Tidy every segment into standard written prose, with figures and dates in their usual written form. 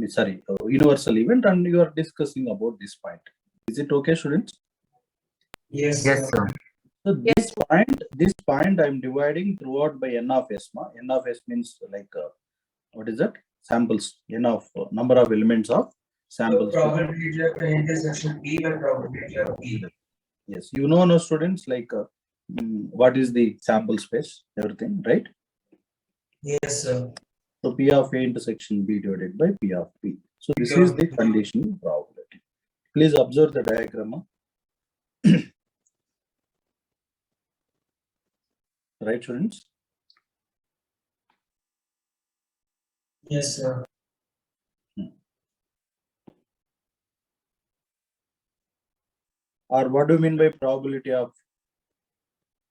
universal event, and you are discussing about this point. Is it okay, students? Yes, Yes, sir. So this point I'm dividing throughout by n of s. N of s means like what is that? Samples. N of number of elements of samples. Probability of intersection B and probability of B. Yes, you know, no students, like what is the sample space, everything, right? Yes, sir. So P of A intersection B divided by P of B. So this is the conditional probability. Please observe the diagram. Right, students? Yes, sir. Or what do you mean by probability of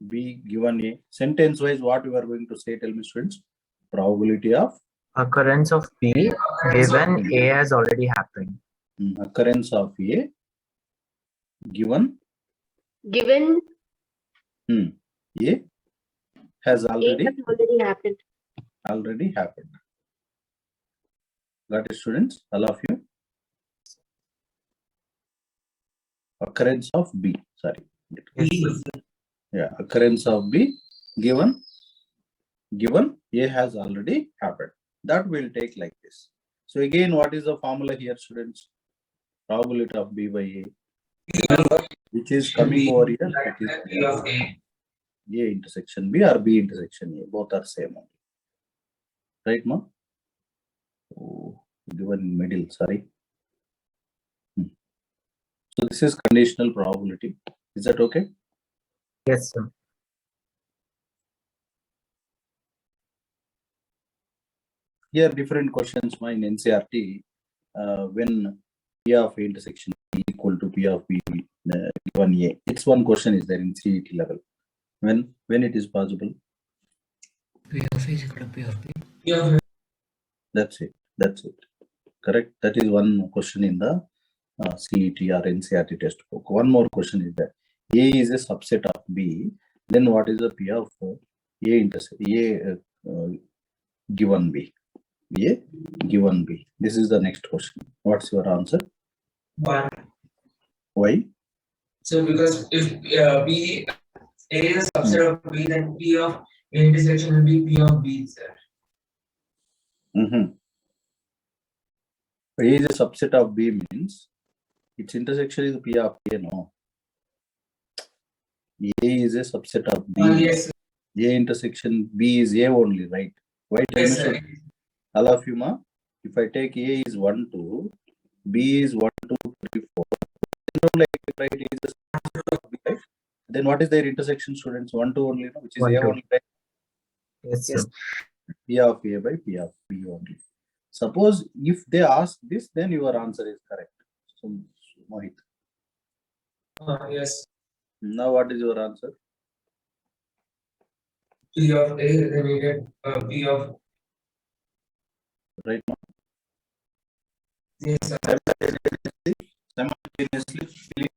B given A? Sentence wise, what you are going to say, tell me, students? Probability of Occurrence of B given A has already happened. Occurrence of A given A has already happened. happened. Got it, students? All of you? Occurrence of B. Sorry. Yeah, occurrence of B given A has already happened. That will take like this. So again, what is the formula here, students? Probability of B by A, which is coming over here. That is P of A. A intersection B or B intersection A. Both are same only. Right, ma? Oh, given in middle, sorry. So this is conditional probability. Is that okay? Yes, sir. Here different questions in NCERT, when P of A intersection B equal to P of B given A. It's one question is there in CET level. When it is possible? P of A is equal to P of B. P of A. That's it. Correct. That is one question in the CET or NCERT textbook. One more question is that A is a subset of B. Then what is the P of A given B? A given B. This is the next question. What's your answer? 1. Why? So because if B A is a subset of B, then P of A intersection will be P of B, sir. A is a subset of B means its intersection is P of A, no? A is a subset of B. Yes. A intersection B is A only, right? Why? Yes, sir. All of you, ma? If I take A is 1, 2, B is 1, 2, 3, 4. Like, right, A is a subset of B, right? Then what is their intersection, students? 1, 2 only, no? Which is 1, A 2. only, right? Yes, sir. P of A by P of B only. Suppose if they ask this, then your answer is correct. So, Mohit. Yes. Now, what is your answer? P of A, then we get P of. Right now. Yes, sir. Simultaneously, please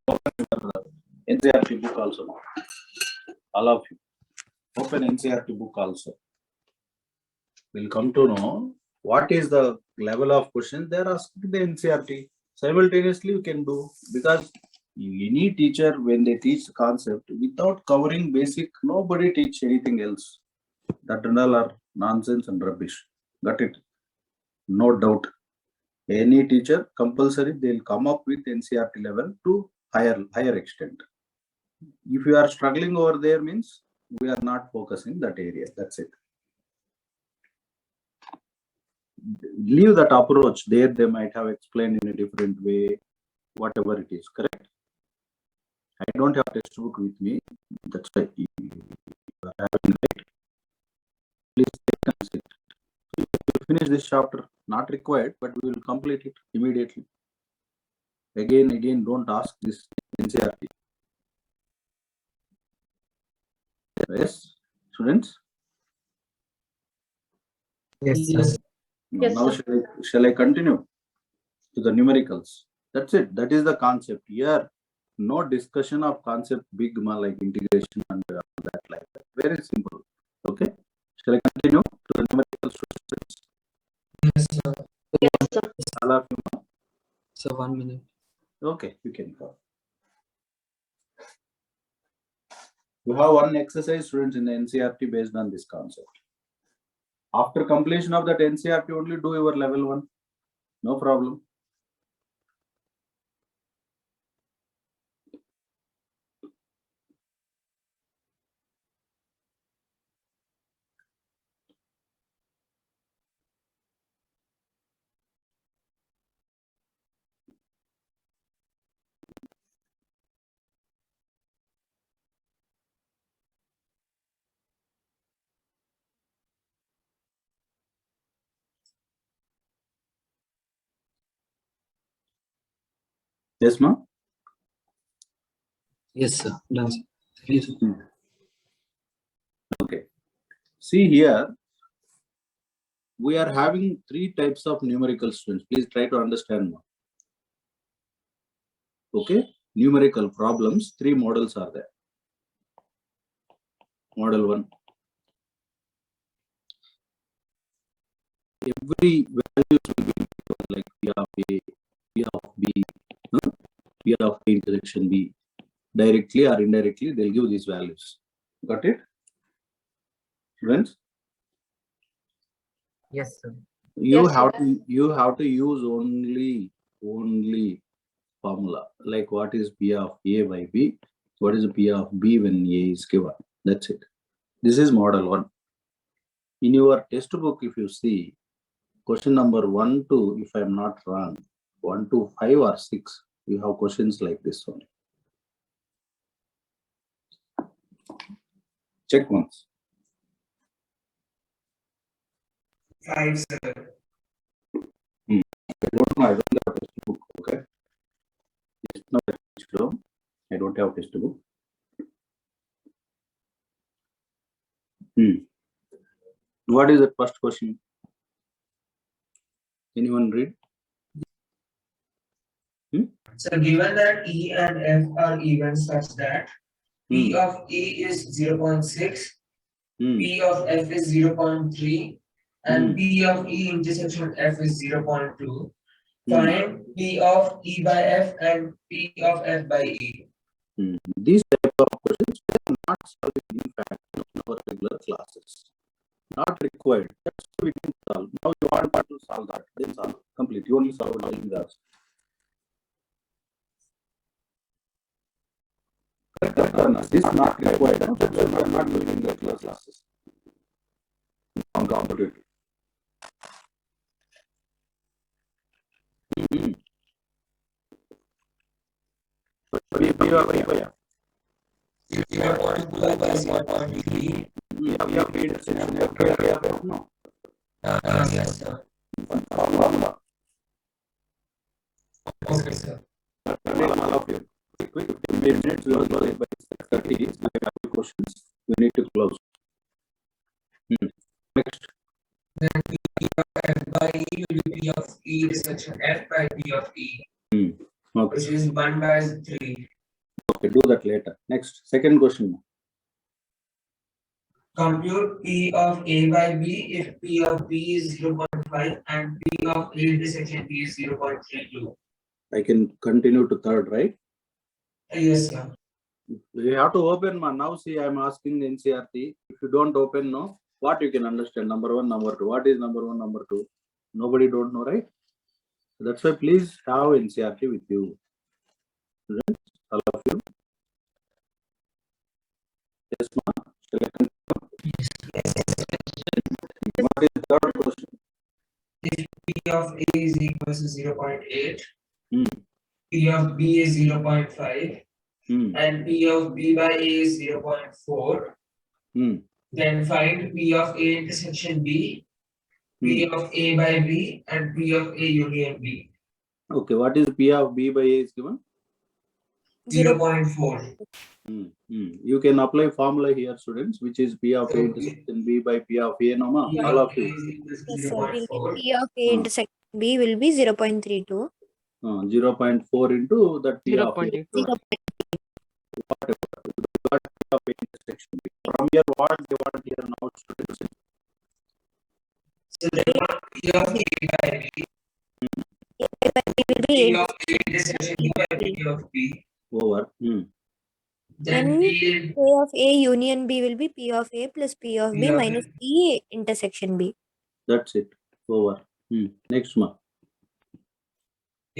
open your NCERT book also. All of you. Open NCERT book also. We'll come to know what is the level of questions they are asking the NCERT. Simultaneously, you can do, because any teacher, when they teach the concept without covering basic, nobody teach anything else. That and all are nonsense and rubbish. Got it? No doubt. Any teacher compulsory they'll come up with NCERT level to higher extent. If you are struggling over there, means we are not focusing that area. That's it. Leave that approach there. They might have explained in a different way, whatever it is. Correct. I don't have textbook with me. That's why you are having right. Please take and sit. So you finish this chapter. Not required, but we will complete it immediately. Again, don't ask this NCERT. Yes, students. Yes, sir. Yes, Now shall I continue to the numericals? That's it. That is the concept here. No discussion of concept big like integration and all that like that. Very simple. Okay. Shall I continue to the numericals? Yes, sir. Yes, sir. So 1 minute. Okay, you can call. You have one exercise, students, in the NCRT based on this concept. After completion of that NCRT, only do your level 1. No problem. Yes, ma'am? Yes, sir. Done, sir. Thank you, sir. Okay. See here, we are having 3 types of numerical, students. Please try to understand more. Okay, numerical problems, 3 models are there. Model 1. Every values will be like P of A, P of B, P of A intersection B. Directly or indirectly, they'll give these values. Got it? Friends? Yes, sir. You Yes, have to use only formula, like what is P of A by B, what is P of B when A is given. That's it. This is model 1. In your textbook, if you see question number 1 to, if I am not wrong, 1 to 5 or 6, you have questions like this one. Check once. 5, sir. I don't have textbook. Okay. It's not a textbook. I don't have textbook. What is the first question? Anyone read? So given that E and F are even such that P of E is 0.6, P of F is 0.3, and P of E intersection F is 0.2, find P of E by F and P of F by E. These type of questions are not solved in fact in our regular classes. Not required. That's why we can solve. Now you want to solve that. Then solve. Complete. You only solve it in that. This is not required. That's why we are not doing in the classes. Complicated. No. Yes, sir. Okay, sir. All of you. Quick 15 minutes. We will close by 30. We have questions. We need to close. Next. Then P of F by E will be P of E intersection F by P of E, Okay. which is 1 by 3. Okay. Do that later. Next. Second question. Compute P of A by B if P of B is 0.5 and P of A intersection B is 0.32. I can continue to third, right? Yes, sir. You have to open. Now see, I am asking the NCRT. If you don't open, no, what you can understand? Number 1, number 2. What is number 1, number 2? Nobody don't know, right? That's why please have NCRT with you. All of you. Yes, ma'am. Shall I continue? What is the third question? If P of A is equal to 0.8, Hmm. P of B is 0.5, Hmm. and P of B by A is 0.4, then find P of A intersection B, P of A by B, and P of A union B. Okay, what is P of B by A is given? 0.4. You can apply formula here, students, which is P of A intersection B by P of A, no, ma? All of you. Yes, sir. Will be 0.4. P of A intersection B will be 0.32. 0.4 into that P of A. 0.8. Whatever. P of A intersection B. From here, what they want here now, students? So they want P of A by B. A by B will P be of A intersection B by P of B. over. Then Then P P of A union B will be P of A plus P of P B of minus P intersection B. That's it. Over. Next one.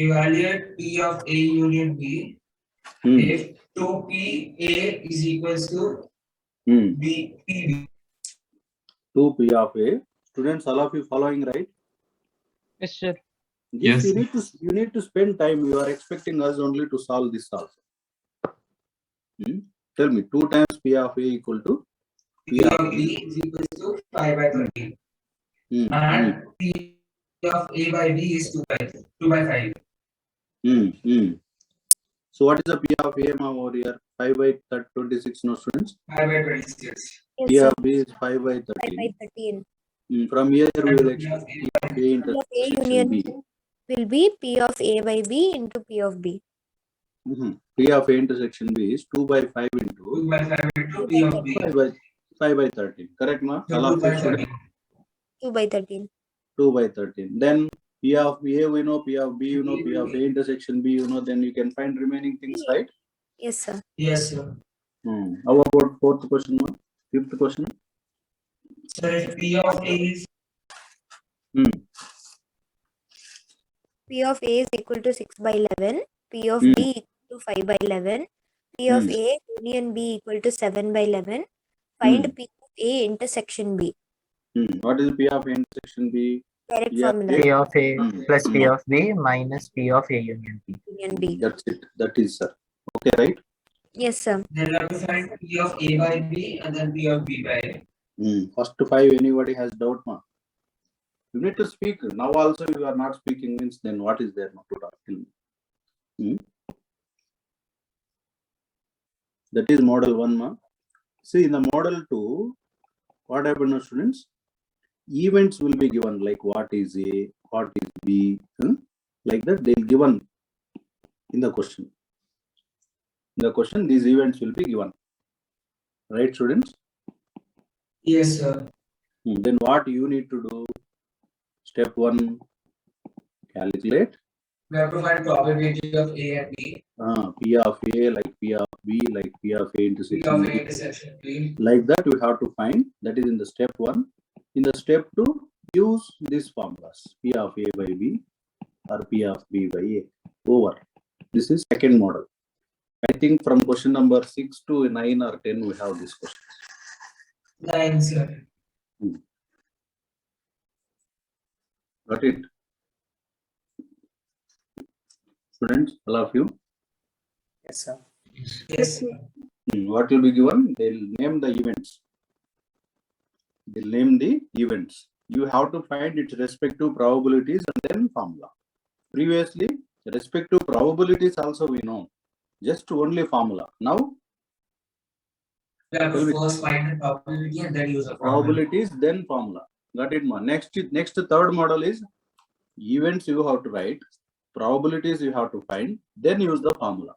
evaluate P of A union B if 2PA is equals to B PB. 2 P of A. Students, all of you following, right? Yes, sir. This Yes. you need to spend time. You are expecting us only to solve this also. Tell me, 2 times P of A equal to P of B is equals to 5 by 30. And P of A by B is 2 by 5. So what is the P of A over here? 5 by 26, no students? 5 by 26. Yes, P sir. of B is 5 by 5 by 13. 13. From here we And will P of expect A P of A P of A intersection union B. will be P of A by B into P of B. P of A intersection B is 2 by 5 2 into by 5 into P of B. 5 by 13. Correct, ma? So All 2 of by you students? 13. 2 by 13. 2 by 13. Then P of A we know, P of B you know, P of A intersection B you know, then you can find remaining things, right? Yes, sir. Yes, sir. How about fourth question, ma? Fifth question? So if P of A is P of A is equal to 6 by 11. P of B equal to 5 by 11. P of A union B equal to 7 by 11. Find P of A intersection B. What is P of A intersection B? Direct Yeah, formula. P of A plus P Mm. of B minus P of A union B. Union B. That's it. That is, sir. Okay, right? Yes, sir. then you have to find P of A by B and then P of B by A. First 5, anybody has doubt, ma? You need to speak. Now also you are not speaking means then what is there not to talk? Tell me. That is model 1, ma. See, in the model 2, what happened now, students? Events will be given like what is A, what is B, like that they'll given in the question. In the question, these events will be given. Right, students? Yes, sir. Then what you need to do? Step 1, calculate. We have to find probability of A and B. P of A like P of B like P of A P intersection of B. A intersection B. Like that we have to find. That is in the step 1. In the step 2, use these formulas. P of A by B or P of B by A. Over. This is second model. I think from question number 6 to 9 or 10 we have this question. 9, sir. Got it? Students, all of you? Yes, sir. Yes, sir. What will be given? They'll name the events. They'll name the events. You have to find its respective probabilities and then formula. Previously, respective probabilities also we know. Just only formula. Now, We have to first find the probability and then use a formula. probabilities, then formula. Got it, ma? Next third model is events you have to write, probabilities you have to find, then use the formula.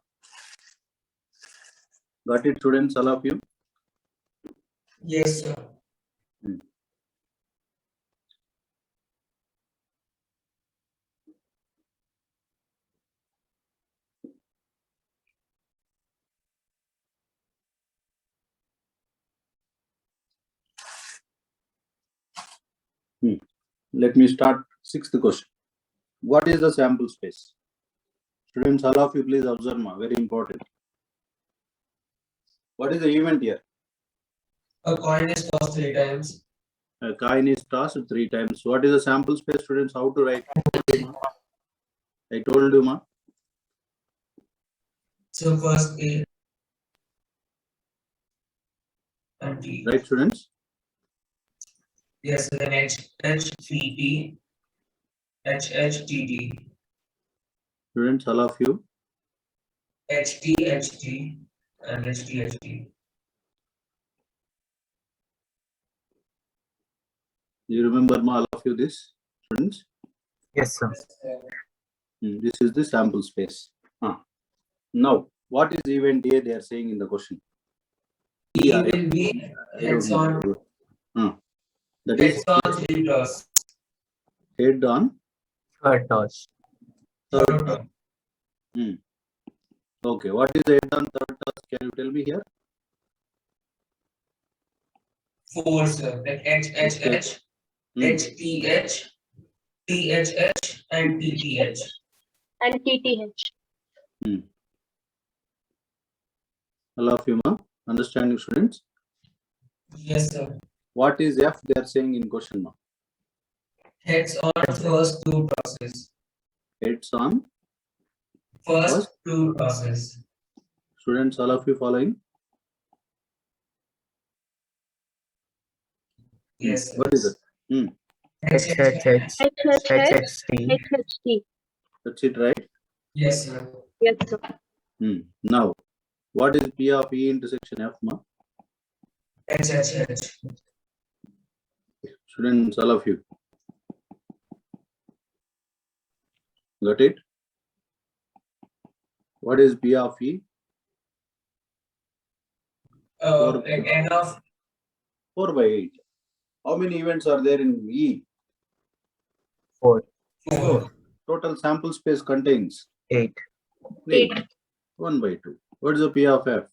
Got it, students, all of you? Yes, sir. Let me start 6th question. What is the sample space? Students, all of you please observe, ma, very important. What is the event here? A coin is tossed 3 times. A coin is tossed 3 times. What is the sample space, students? How to write? I told you, ma. So first A and T. Right, students? Yes, and then HT, HHTT, Students, all of you. HT, and HT. You remember, ma, all of you this, students? Yes, sir. This is the sample space. Now, what is event A they are saying in the question? E will be heads on That is three toss. head on Third toss. Third term. Okay, what is the head on third task? Can you tell me here? 4, sir. Like HHH, HTH, THH, and TTH. and TTH. All of you, ma? Understanding, students? Yes, sir. What is F they are saying in question, ma? Heads on first 2 tosses. Heads on. First 2 tosses. Students, all of you following? Yes, sir. What is it? HHH, HHH, HHT, HHT. That's it, right? Yes, sir. Yes, sir. Now, what is P of E intersection F, ma? HHH. Students, all of you. Got it? What is P of E? Like N of 4 by 8. How many events are there in E? 4, 4. Total sample space contains 8, 8. 1 by 2. What is the P of F?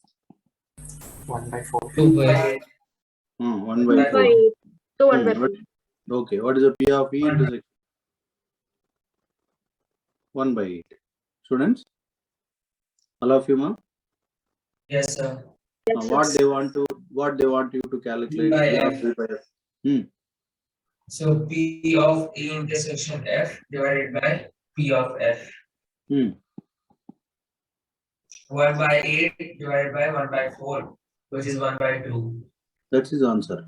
1 by 4, 2 by 8. 1 by 4. By 8. So 1 by 4. Okay, what is the P of E intersection? 1 by 8. Students? All of you, ma? Yes, sir. Now, what they want you to calculate? By P of F. E by F. So P of E intersection F divided by P of F. 1 by 8 divided by 1 by 4, which is 1 by 2. That's his answer.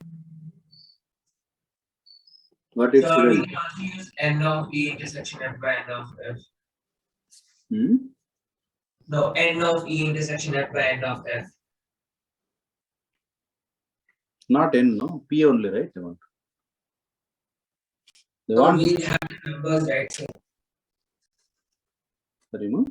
What is So we student? can also use N of E intersection F by N of F. No, N of E intersection F by N of F. Not N, no? P only, right? They want. They So want. we have the numbers, right? So, Sorry, ma?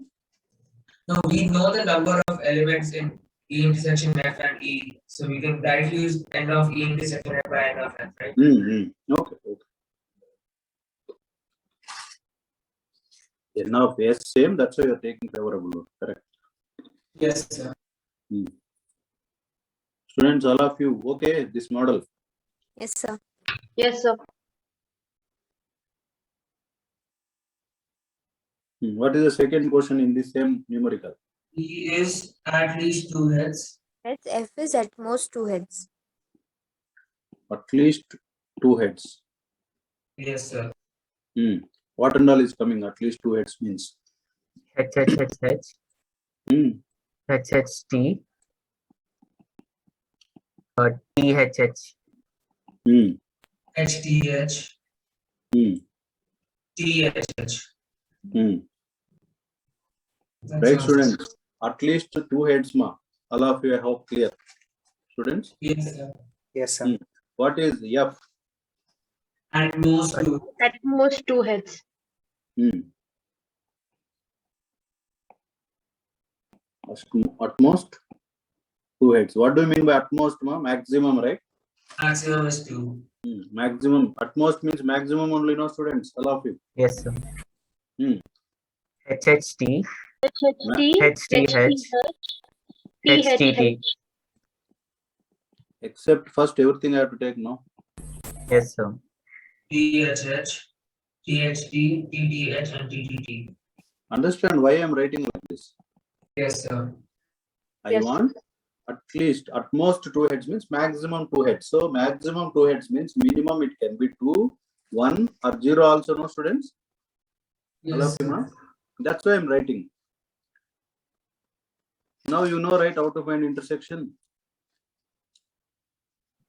no, we know the number of elements in E intersection F and E. So we can directly use N of E intersection F by N of F, right? Okay. N of S same, that's why you're taking favorable. Correct. Yes, sir. Students, all of you, okay, this model. Yes, sir. Yes, sir. What is the second question in this same numerical? E is at least 2 heads. Heads F is at most 2 heads. At least 2 heads. Yes, sir. What and all is coming? At least 2 heads means. HHHH, HHT, THH, HTH, THH. Right, students? At least 2 heads, ma. All of you, I hope clear. Students? Yes, sir. Yes, sir. What is F? At most 2. At most 2 heads. At most 2 heads. What do you mean by at most, ma? Maximum, right? Maximum is 2. Maximum. At most means maximum only, no, students? All of you. yes, sir. HHT, HHT, HTH, HTT, Except first everything I have to take, no? yes, sir. THH, THT, TTH, and TTT. Understand why I am writing like this? Yes, sir. I Yes. want at least, at most 2 heads means maximum 2 heads. So maximum 2 heads means minimum it can be 2, 1 or 0 also, no, students? All of Yes, you, sir. ma? That's why I'm writing. Now you know, right, how to find intersection.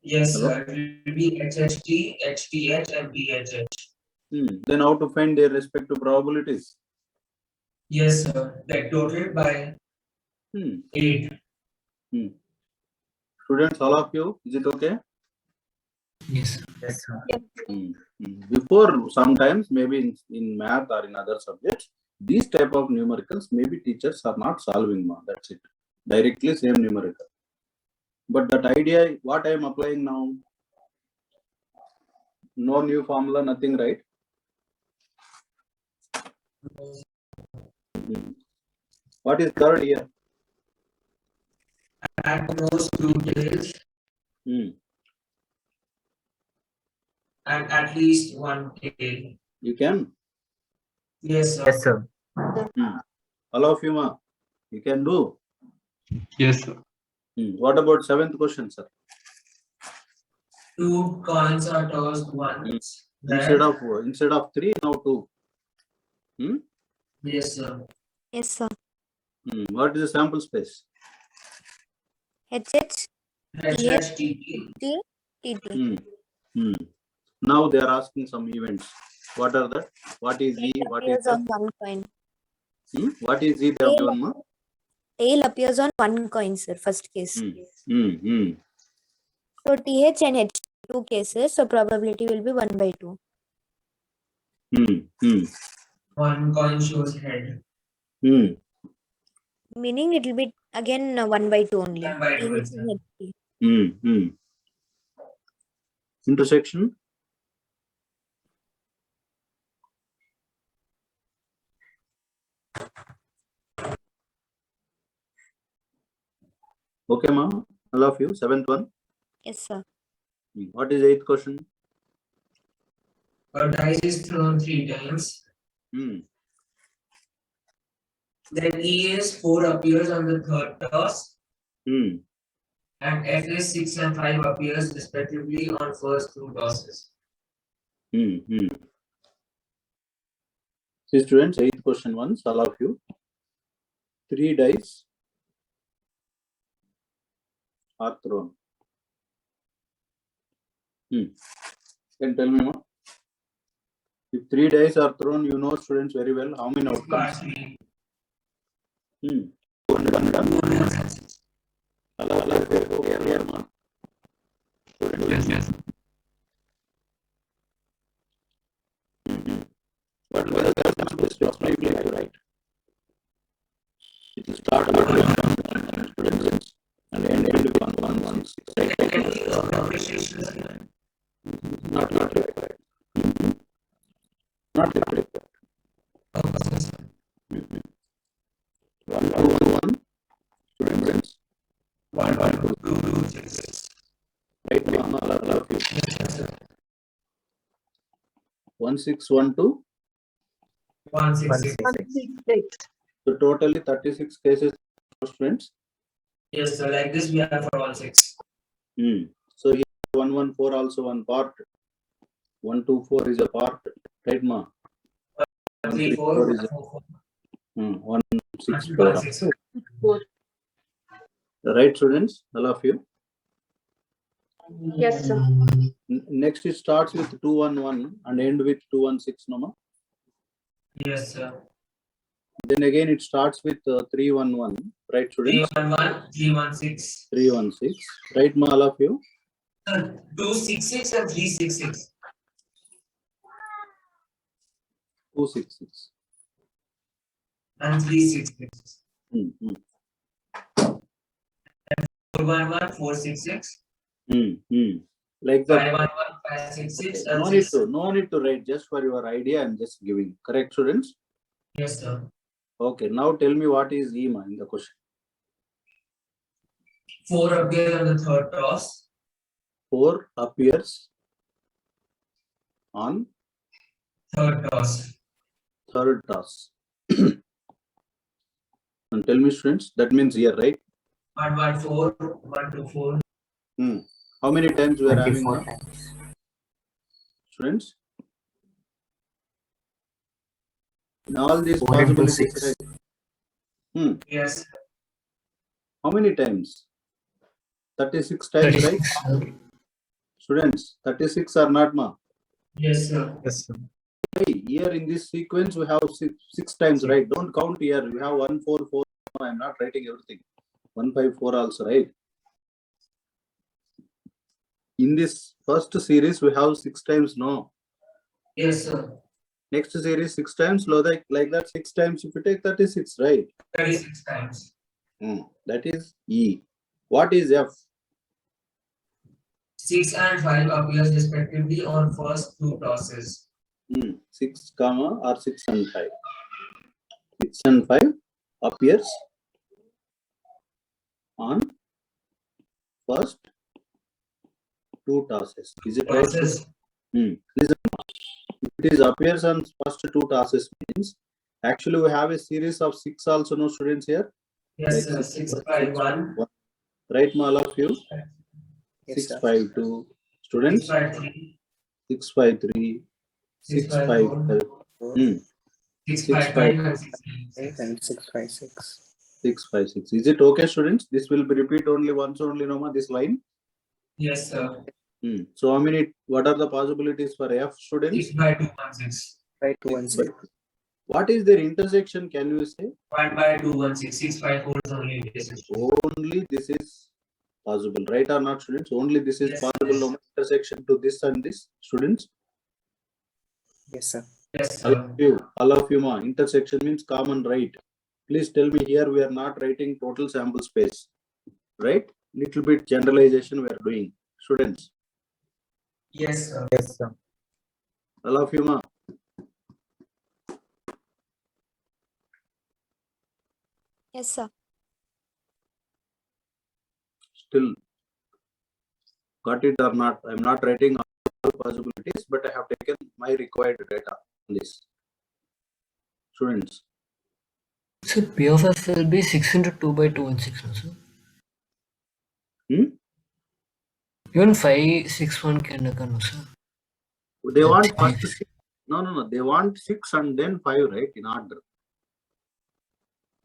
Yes, Hello? sir. It will be HHT, HTH, and THH. Then how to find their respective probabilities? Yes, sir. Like total by 8. Students, all of you, is it okay? Yes. Yes, sir. Before, sometimes maybe in math or in other subjects, these type of numericals maybe teachers are not solving, ma. That's it. Directly same numerical. But that idea, what I am applying now, no new formula, nothing, right? What is third here? At most 2 tails Hmm. and at least 1 tail. You can. Yes, sir. Yes, sir. All of you, ma. You can do. Yes, sir. What about seventh question, sir? 2 coins are tossed once. Instead of 3, now 2. Yes, sir. Yes, sir. What is the sample space? HH, HHTT. TT. Now they are asking some events. What are that? What is E? What is Appears on that? one coin. What is E they have given, ma? Tail appears on one coin, sir. First case. Hmm. So TH and H, 2 cases. So probability will be 1/2. 1 coin shows head. Meaning it will be again 1/2 only. 1/2, TH and HT. Intersection. Okay, ma. All of you. Seventh one. Yes, sir. What is eighth question? A dice is thrown 3 times. Then E is 4 appears on the third toss. And F is 6 and 5 appears respectively on first 2 tosses. See, students, eighth question once, all of you. 3 dice are thrown. Can tell me, ma? If 3 dice are thrown, you know, students, very well, how many outcomes? Yes. But whether there is a stop right? It will start with 1 students and end with 1. Not required. Not required. 1 students. 1 2 right now, all of you. 1 6 1 2. 1 6 6. 166. So totally 36 cases, students. Yes, so like this we have for all 6. So here 1 1 4 also one part. 1 2 4 is a part. Right, ma? 1 3 4 is 1 6 1 4. 6. 4. Right, students, all of you. Yes, sir. Next it starts with 2 1 1 and end with 2 1 6, no, ma? Yes, sir. Then again it starts with 3 1 1. Right, 3 students? 1 1 3 1 6. 3 1 6. Right, ma, all of you. 2 6 6 and 3 6 6. 2 6 6. And 3 6 6. 4 1 1 4 6 6. Like 5 that. 1 1 5 6 6 and No need to write, just for your idea. I'm just giving. Correct, students? Yes, sir. Okay, now tell me what is E, ma, in the question. 4 appears on the third toss. 4 appears on Third toss. third toss. And tell me, students, that means here, right? 1 1 4 1 2 4. How many times we are having 24 now, times. students? In all these 4 into possibilities, 6. right? Yes. How many times? 36 times, right? Students, 36 or not, ma? Yes, sir. Yes, sir. Here in this sequence, we have 6 times, right? Don't count here. We have 1 4 4. No, I'm not writing everything. 1 5 4 also, right? In this first series, we have 6 times, no? Yes, sir. Next series 6 times, like that 6 times. If you take 36, right? 36 times. That is E. What is F? 6 and 5 appears respectively on first 2 tosses. 6 comma or 6 and 5. 6 and 5 appears on first two tasks. Is it right? Process. Listen, if it appears on first two tasks means actually we have a series of 6 also, no students here? Yes, Like sir. 651. Right, all of you? Yes, sir. 652. Students? 653. 653. 655. 655 and 656. And 656. 656. Is it okay, students? This will be repeat only once only, Noma, this line? Yes, sir. So how many, what are the possibilities for F, students? 6 by 216. Right, 216. What is their intersection, can you say? 1 by 216. 654 is only basis. Only this is possible, right or not, students? Only this is Yes, possible, no intersection to this and this, students? Yes, sir. Yes, All sir. of you, ma, intersection means common, right? Please tell me here, we are not writing total sample space, right? Little bit generalization we are doing, students. Yes, sir. Yes, sir. All of you, ma. Yes, sir. Still got it or not? I'm not writing all possibilities, but I have taken my required data on this. Students, So P of F will be 6 into 2 by 216, no, sir? Even 561 can occur, no, sir? they want That's first six. No. They want 6 and then 5, right? In order.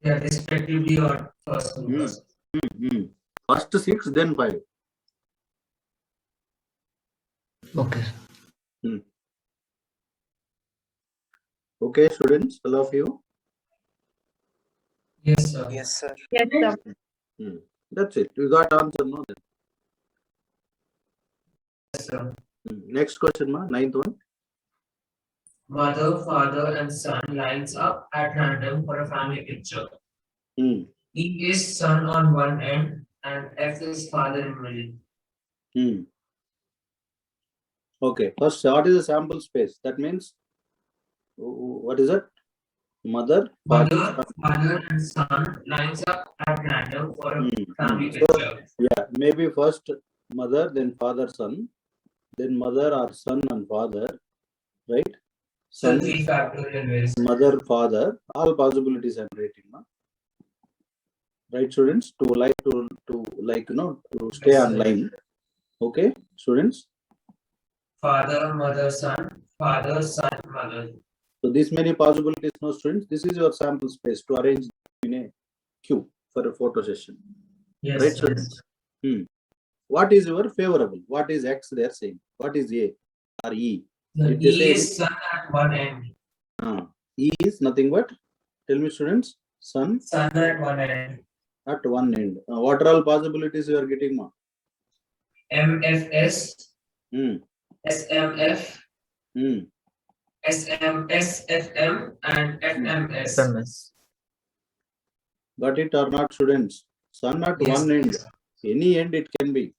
Yeah, respectively or first. First 6, then 5. Okay. Okay, students, all of you. Yes, sir. Yes, sir. Yes, sir. That's it. You got answer, no? Then. Yes, sir. Next question, ma. 9th one. Mother, father, and son lines up at random for a family picture. E is son on one end and F is father in middle. Okay, first, what is the sample space? That means, what is it? Mother, Mother, father, and son lines up at random for a family So, picture. yeah, maybe first mother, then father, son, then mother or son and father, right? So Son, 3 factorial ways. mother, father, all possibilities I'm writing, ma. Right, students? To like, to stay Yes, on sir. line. Okay, students? Father, mother, son, father, son, mother. So these many possibilities, no, students? This is your sample space to arrange in a queue for a photo session. Yes, Right, sir. students? What is your favorable? What is X they are saying? What is A or E? The If they E say is son at one end. E is nothing but, tell me, students, sun Son at one end. at one end. What are all possibilities you are getting, ma? MFS, Hmm. SMF, SFM, and FMS. SMS. Got it or not, students? Sun at Yes, one end. yes. Any end it can be.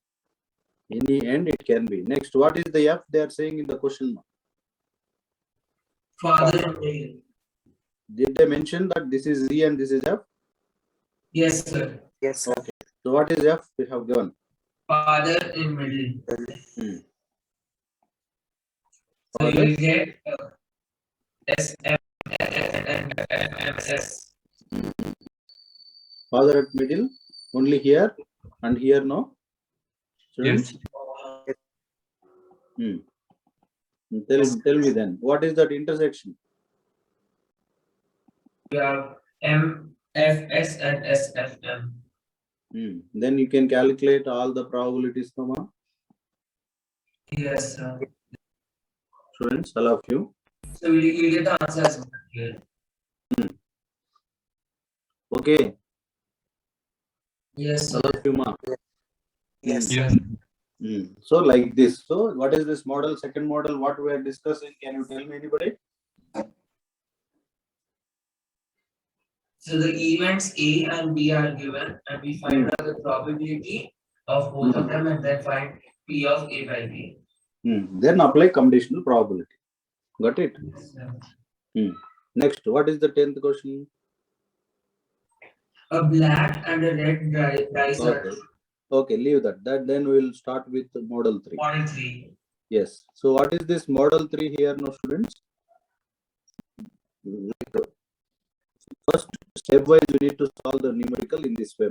Any end it can be. Next, what is the F they are saying in the question, ma? Father in middle. Did they mention that this is E and this is F? Yes, sir. Yes, sir. So what is F we have given? Father in middle. So Father. you will get SM and FMS. Father at middle, only here and here, no? Students? Yes. Tell me then, what is that intersection? You have MFS and SFM. Then you can calculate all the probabilities, no, ma? Yes, sir. Students, all of you. So you get the answers here. Okay, Yes, sir. all of you, ma. Yes, Yes. So like this. So what is this model? Second model, what we are discussing? Can you tell me, anybody? So the events A and B are given, and we find out the probability of both of them, and then find P of A by B. Then apply conditional probability. Got it? Yes, sir. Next, what is the 10th question? A black and a red dice are Okay. Okay, leave that. Then we'll start with model 3. model 3. Yes. So what is this model 3 here now, students? First, stepwise we need to solve the numerical in this way.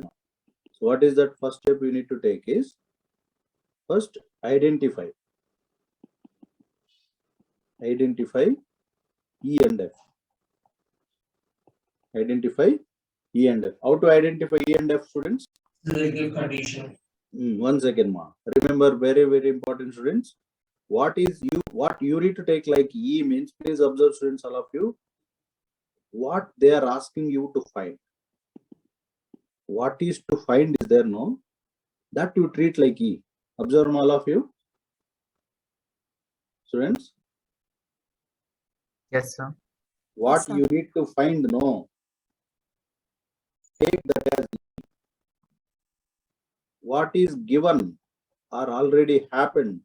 So what is that first step we need to take is, first identify E and F. Identify E and F. How to identify E and F, students? Physical condition. 1 second, ma. Remember, very, very important, students. What you need to take like E means, please observe, students, all of you, what they are asking you to find. What is to find is there, no? That you treat like E. Observe, all of you. Students, Yes, sir. what sir. you need to find, no? Take that as E. What is given or already happened,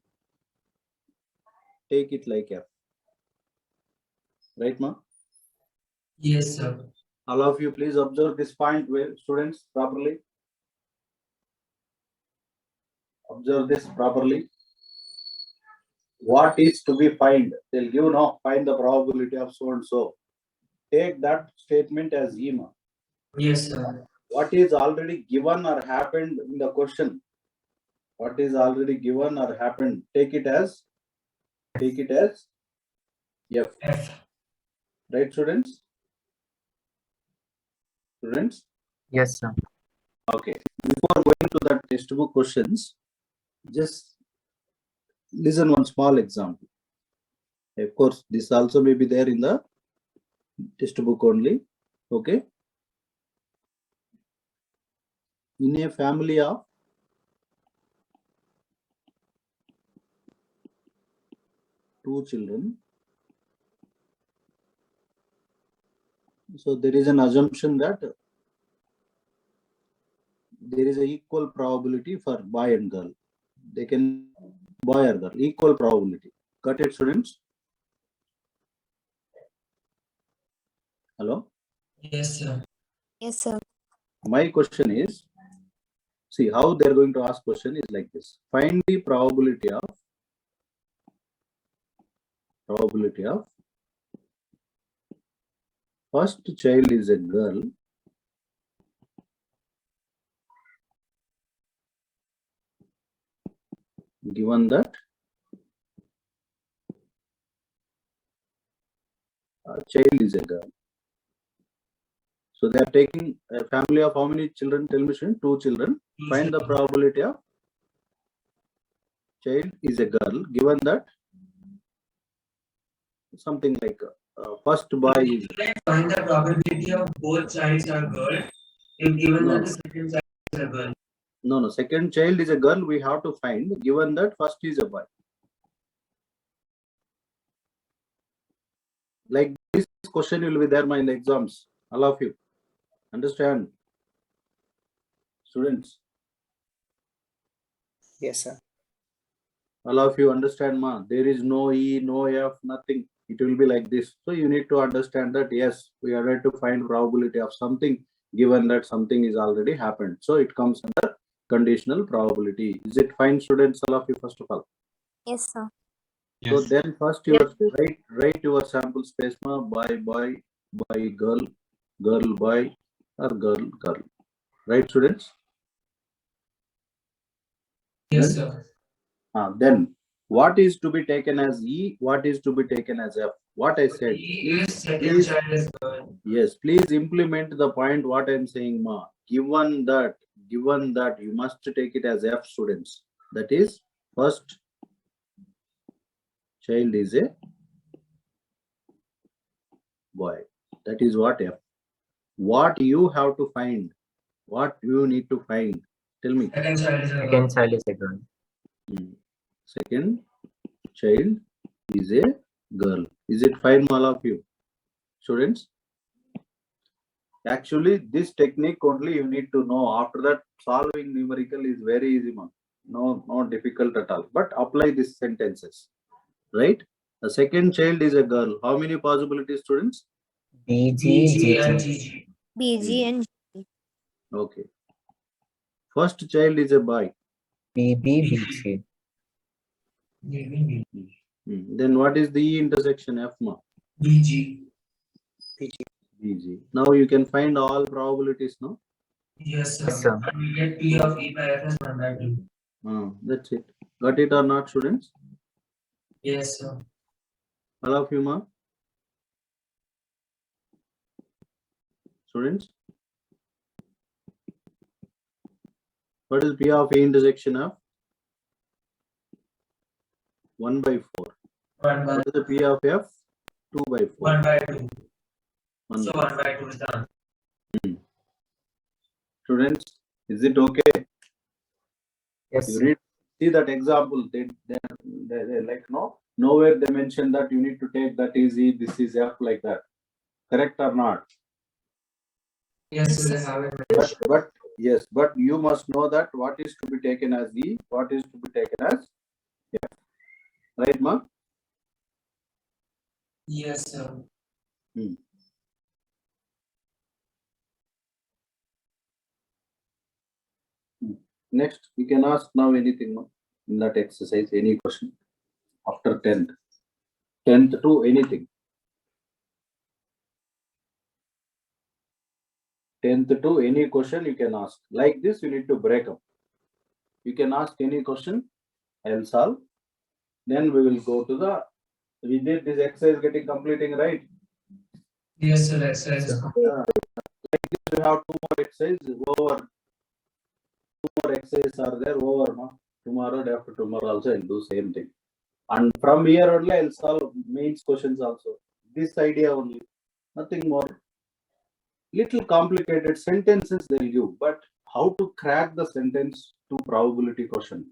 take it like F. Right, ma? Yes, sir. All of you, please observe this point, well, students, properly. Observe this properly. What is to be find? They'll give, no, find the probability of so and so. Take that statement as E, ma. Yes, sir. What is already given or happened in the question? What is already given or happened? Take it as F. F. Right, students? Students? Yes, sir. Okay. Before going to the textbook questions, just listen one small example. Of course, this also may be there in the textbook only. Okay. In a family of 2 children, so there is an assumption that there is an equal probability for boy and girl. They can boy or girl, equal probability. Got it, students? Hello? Yes, sir. Yes, sir. My question is, see how they're going to ask question is like this. Find the probability of first child is a girl, given that child is a girl. So they are taking a family of how many children? Tell me, student. 2 children. Find the probability of child is a girl, given that something like first boy is. Find the probability of both childs are girl if given that the second child is a girl. No, second child is a girl, we have to find, given that first is a boy. Like this question will be there in the exams, all of you. Understand? Students, Yes, sir. all of you understand, ma? There is no E, no F, nothing. It will be like this. So you need to understand that, yes, we are ready to find probability of something, given that something is already happened. So it comes under conditional probability. Is it fine, students, all of you, first of all? Yes, sir. So Yes. then first you write your sample space, ma, boy, girl, boy, or girl. Right, students? Yes, sir. Then what is to be taken as E? What is to be taken as F? What I said. E is second Please, child is girl. yes, please implement the point what I'm saying, ma. Given that you must take it as F, students. That is, first child is a boy. That is what F. What you have to find? What you need to find? Tell me. Second child is a girl. Second child is a girl. Second child is a girl. Is it fine, all of you, students? Actually, this technique only you need to know. After that, solving numerical is very easy, man. No, not difficult at all. But apply these sentences, right? The second child is a girl. How many possibilities, students? BG, BG and GG. GG. BG and G. Okay. First child is a boy. BBBC. Then what is the E intersection F ma? BG. BG. Now you can find all probabilities, no? Yes, sir. Yes, sir. And we get P of E by F is 1 by 2. That's it. Got it or not, students? Yes, sir. All of you, ma? Students? What is P of E intersection of? 1 by 4. 1 by What is the P of F? 2 by 4. 1 by 2. 1 So 1 by 2 is done. Students, is it okay? Yes, You sir. read, see that example. They like nowhere they mention that you need to take that is E, this is F like that. Correct or not? Yes, sir. They have it. But yes, but you must know that what is to be taken as E, what is to be taken as F. Right, ma? Yes, sir. Next, you can ask now anything, no? In that exercise, any question after 10th. 10th to anything. 10th to any question you can ask. Like this, you need to break up. You can ask any question, I'll solve. Then we will go to the, we did this exercise getting completing, right? Yes, sir. Exercise. We have 2 more exercises over. 2 more exercises are there over. No? Tomorrow, day after tomorrow also I'll do same thing. And from here only I'll solve mains questions also. This idea only, nothing more. Little complicated sentences they'll give, but how to crack the sentence to probability question,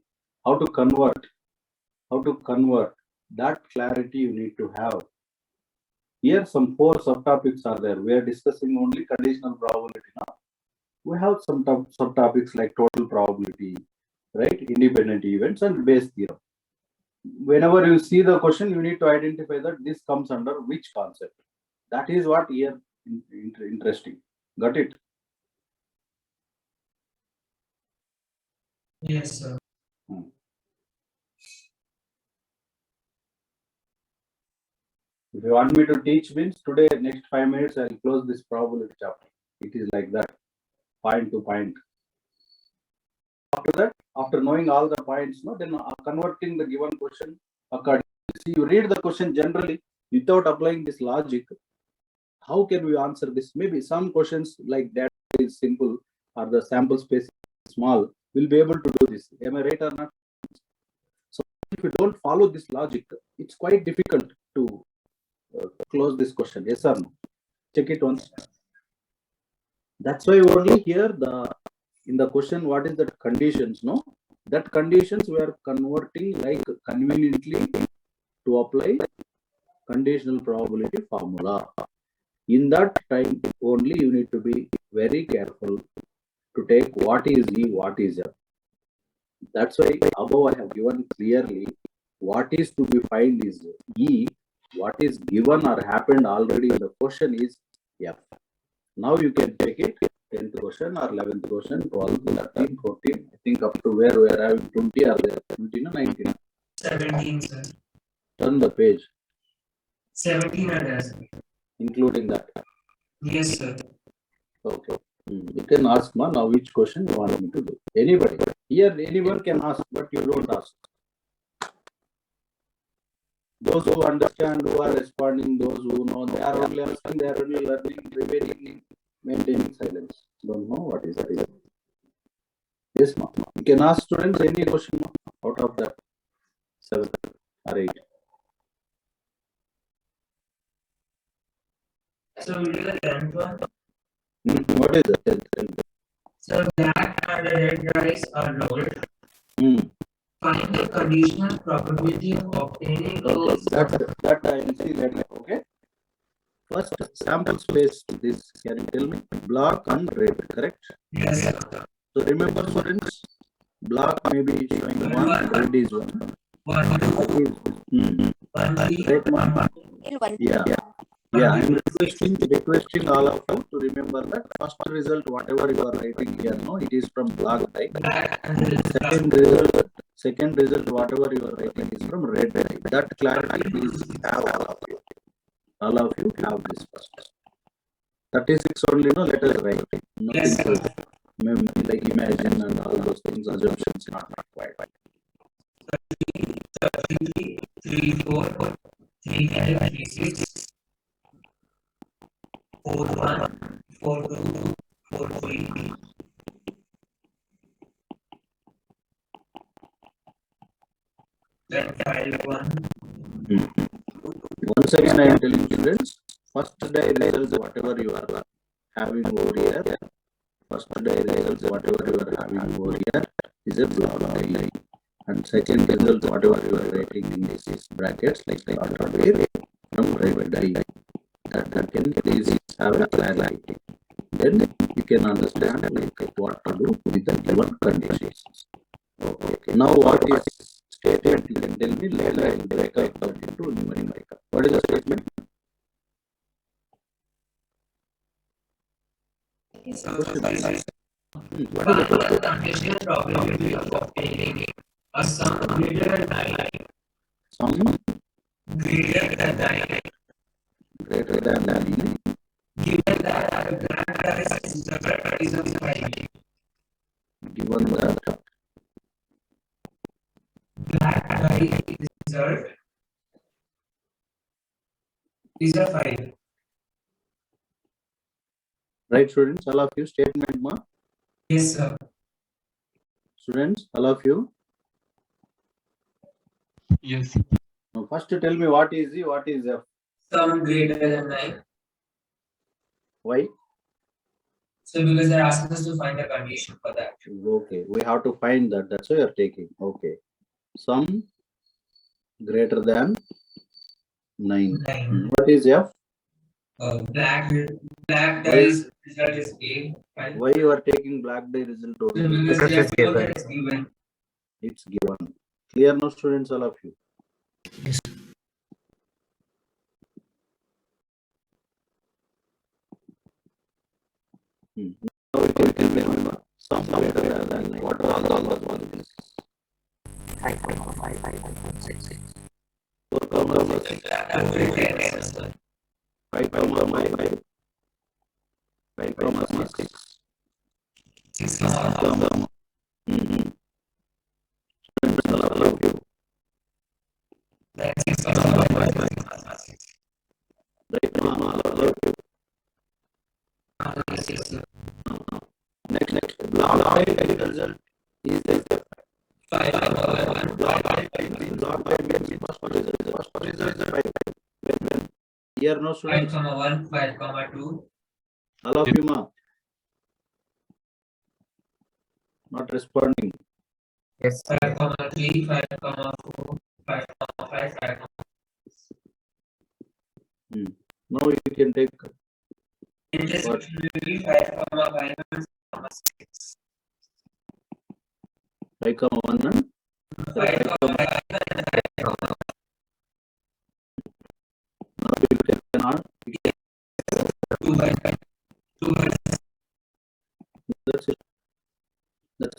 how to convert, that clarity you need to have. Here some 4 subtopics are there. We are discussing only conditional probability now. We have some subtopics like total probability, right? Independent events and Bayes theorem. Whenever you see the question, you need to identify that this comes under which concept. That is what here interesting. Got it? Yes, sir. If you want me to teach means today, next 5 minutes, I'll close this probability chapter. It is like that, point to point. After that, after knowing all the points, then converting the given question accordingly. See, you read the question generally without applying this logic. How can we answer this? Maybe some questions like that is simple or the sample space is small. We'll be able to do this. Am I right or not? So if you don't follow this logic, it's quite difficult to close this question. Yes or no? Check it once. That's why only here in the question, what is that conditions? No, that conditions we are converting like conveniently to apply conditional probability formula. In that time only you need to be very careful to take what is E, what is F. That's why above I have given clearly what is to be found is E, what is given or happened already in the question is F. Now you can take it 10th question or 11th question, 12th, 13, 14, I think up to where we are having 20 or 20 or 19. 17, sir. Turn the page. 17 are there, sir. Including that. Yes, sir. Okay. You can ask ma now which question you want me to do. Anybody. Here anyone can ask, but you don't ask. Those who understand, who are responding, those who know, they are only asking, they are only learning, remaining, maintaining silence. Don't know what is that. Yes, ma. You can ask students any question out of that 7 or 8. So we do the 10th one. What is the 10th? So black and red rice are loaded. Find the conditional probability of obtaining those. That I will see later. Okay. First sample space. This can you tell me? Black and red, correct? Yes, sir. So remember, students, black may be showing 1, red is 1. 1, 2, 1, 3, Red 1. 1. Yeah. Yeah, I'm requesting all of you to remember that first result, whatever you are writing here, no, it is from black dye. Second result, whatever you are writing is from red dye. That clarity please have all of you have this first. 36 only, no, let us write. Yes, Nothing sir. to like imagine and all those things, assumptions not required. 33, 34, 35, 36, 41, 42, 43. Then 51. Once again, I am telling students, first day results, whatever you are having over here, first day results, whatever you are having over here is a block dye. And second result, whatever you are writing in these brackets, like the order way from red dye. That can please have a clarity. Then you can understand like what to do with the given conditions. Okay. Now what is stated? You can tell me later I will break up that into numerical. What is the statement? So this is one of the conditional probability of obtaining a sum greater than 9, Some greater than 9, greater than 9. given that the black dice result is a 5. Given that Black die result is a 5. right, students, all of you statement ma. Yes, sir. Students, all of you. Yes. Now first tell me what is F. Sum greater than 9. Why? So because they're asking us to find a condition for that. Okay, we have to find that. That's why you are taking. Okay, sum greater than 9. 9. What is F? Black dice result is A. Fine. Why you are taking black die result So only? because Because they it's have told given. that it's given. It's given. Clear now, students, all of you. Yes. Now you can remember sum greater than 9. What are all those ones? 5, 6. 4, 6. 5, 5, 5, 6. 6, Mm-hmm. Students, all of you. Right now, all of you. Next, block die result is the 5, block die means first result is 5. When here no 5, students, 1, 5, 2. all of you ma, not responding. Yes. 5, 3, 5, 4, 5, 5, 5. Now you can take Intersection will be 5, 5, 6. 5, 1 and 5, 5, now you cannot. 2 by 5. 2 by That's it. That's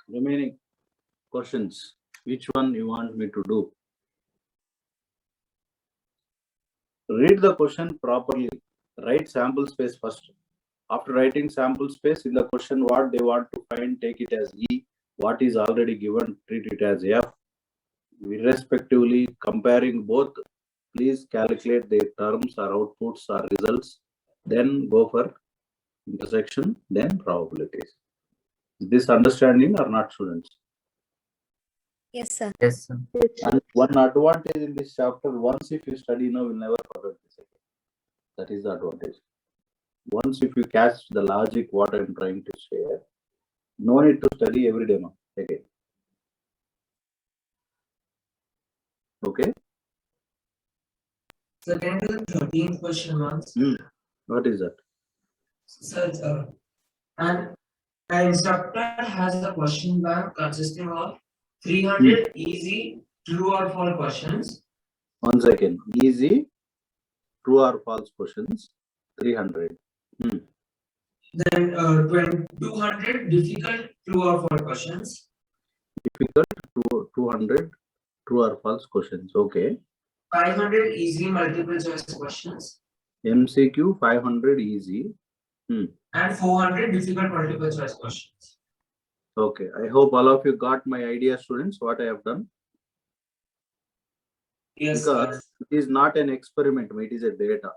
remaining questions. Which one you want me to do? Read the question properly. Write sample space first. After writing sample space in the question, what they want to find, take it as E. What is already given, treat it as F. Irrespectively, comparing both, please calculate their terms or outputs or results. Then go for intersection, then probabilities. Is this understanding or not, students? Yes, sir. Yes, sir. And one advantage in this chapter, once if you study now, you'll never forget this again. That is the advantage. Once if you catch the logic, what I'm trying to share, no need to study every day now again. Okay. So can you do the 13th question once? What is that? So, an instructor has a question bank consisting of 300 easy true or false questions. 1 second. Easy, true or false questions. 300. Then 200 difficult true or false questions. Difficult, 200 true or false questions. Okay. 500 easy multiple choice questions. MCQ 500 easy. And 400 difficult multiple choice questions. Okay. I hope all of you got my idea, students, what I have done. Yes, Because it is not an experiment, it is a data.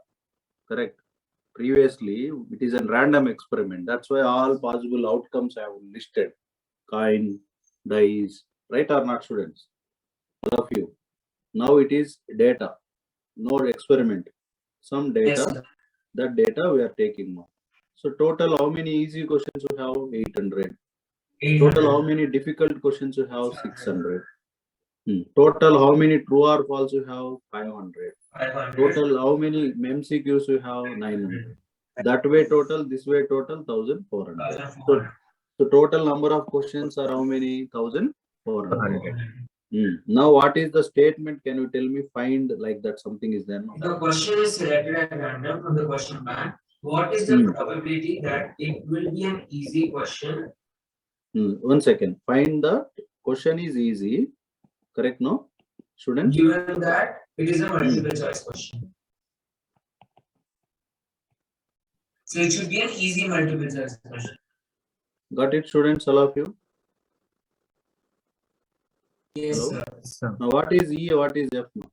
Correct. Previously, it is a random experiment. That's why all possible outcomes I have listed. Coin, dice, right or not, students? All of you. Now it is data, no experiment. Some data, Yes, sir. that data we are taking now. So total, how many easy questions you have? 800. Total, how many difficult questions you have? 600. Total, how many true or false you have? 500. 500. Total, how many MCQs you have? 900. That way total, this way total, 1400. 1400. So total number of questions are how many? 1400. 400. Now what is the statement? Can you tell me? Find like that something is there. The question is selected at random from the question bank. What is the probability that it will be an easy question? 1 second. Find the question is easy. Correct, no? Students? Given that it is a multiple choice question. So it should be an easy multiple choice question. Got it, students, all of you? Yes, Hello? sir. So, Now what is E, what is F now?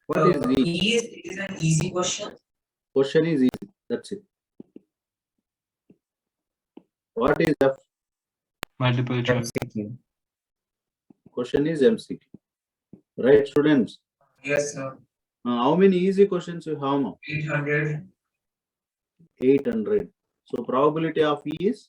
What is E? Is an easy question. Question is easy. That's it. What is F? Multiple choice. MCQ. Question is MCQ. Right, students? Yes, sir. How many easy questions you have now? 800. 800. So probability of E is?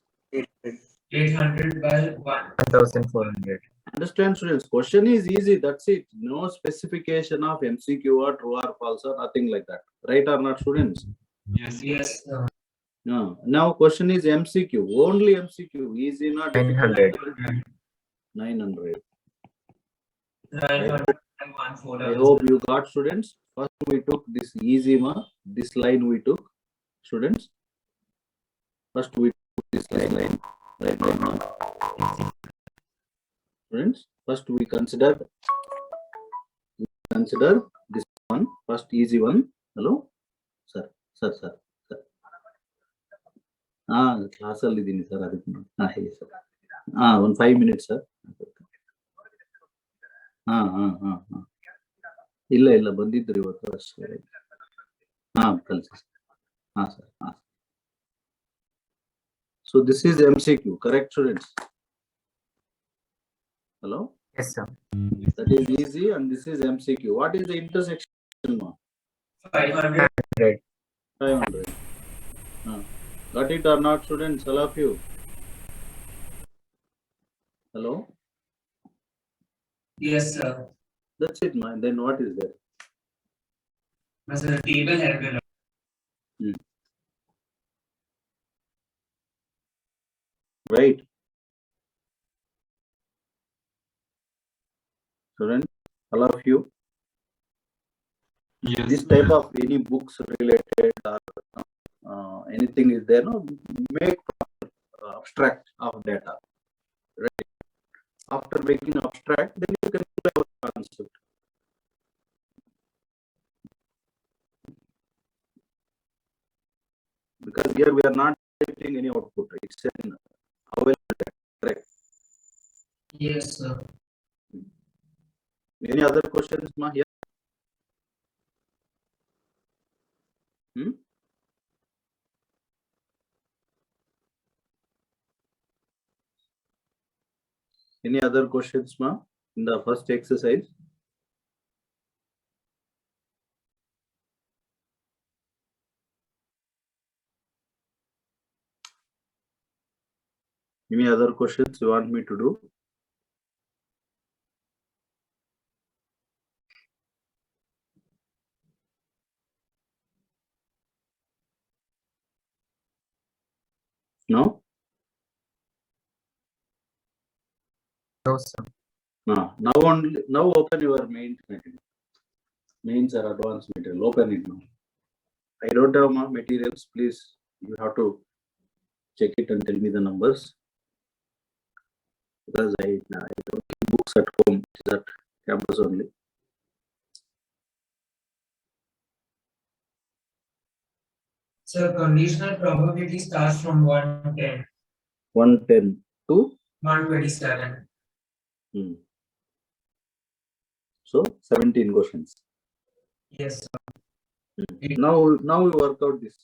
800 by 1. 1400. Understand, students? Question is easy. That's it. No specification of MCQ or true or false or nothing like that. Right or not, students? Yes. Yes, sir. No. Now question is MCQ. Only MCQ. Easy, not difficult. 900. 900. 900 and 1 I hope you got, students. First we took this easy ma. This line we took, students. First we took this line. Right now. Students, first we consider this one. First easy one. Hello, sir. Class ಅಲ್ಲಿ ಇದೀನಿ sir. ಅದಕ್ಕೆ ಹೇಳಿ sir. 5 minutes sir. ಇಲ್ಲ ಬಂದಿದ್ರು ಇವತ್ತು ಅಷ್ಟೇ. ಕಳಿಸಿ sir. So this is MCQ, correct, students? Hello? Yes, sir. That is easy, and this is MCQ. What is the intersection? 500. 500. Got it or not, students? All of you? Hello? Yes, sir. That's it, man. Then what is there? As a table help you. Right. Students, all of you? Yes. This type of any books related or anything is there, no? Make abstract of data. Right. After making abstract, then you can apply our concept. Because here we are not getting any output. It's an available data. Correct. Yes, sir. Any other questions, ma? Here? Any other questions, ma? In the first exercise? Any other questions you want me to do? No? No, sir. No. Now open your mains material. Mains or advanced material. Open it now. I don't have more materials. Please, you have to check it and tell me the numbers. Because I don't keep books at home. It's at campus only. So conditional probability starts from 110, 110 to 127. So 17 questions. Yes, sir. Now we work out this.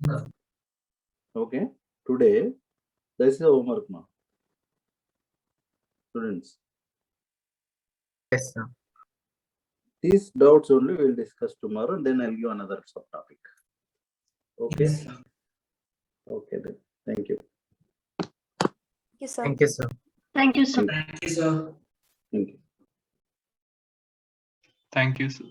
No. Okay. Today, this is the homework now. Students, Yes, sir. these doubts only we'll discuss tomorrow, and then I'll give another subtopic. Okay. Yes, sir. Okay then. Thank you. Thank you, sir. Thank you, sir. Thank you, sir. Thank you, sir. Thank you. Thank you, sir.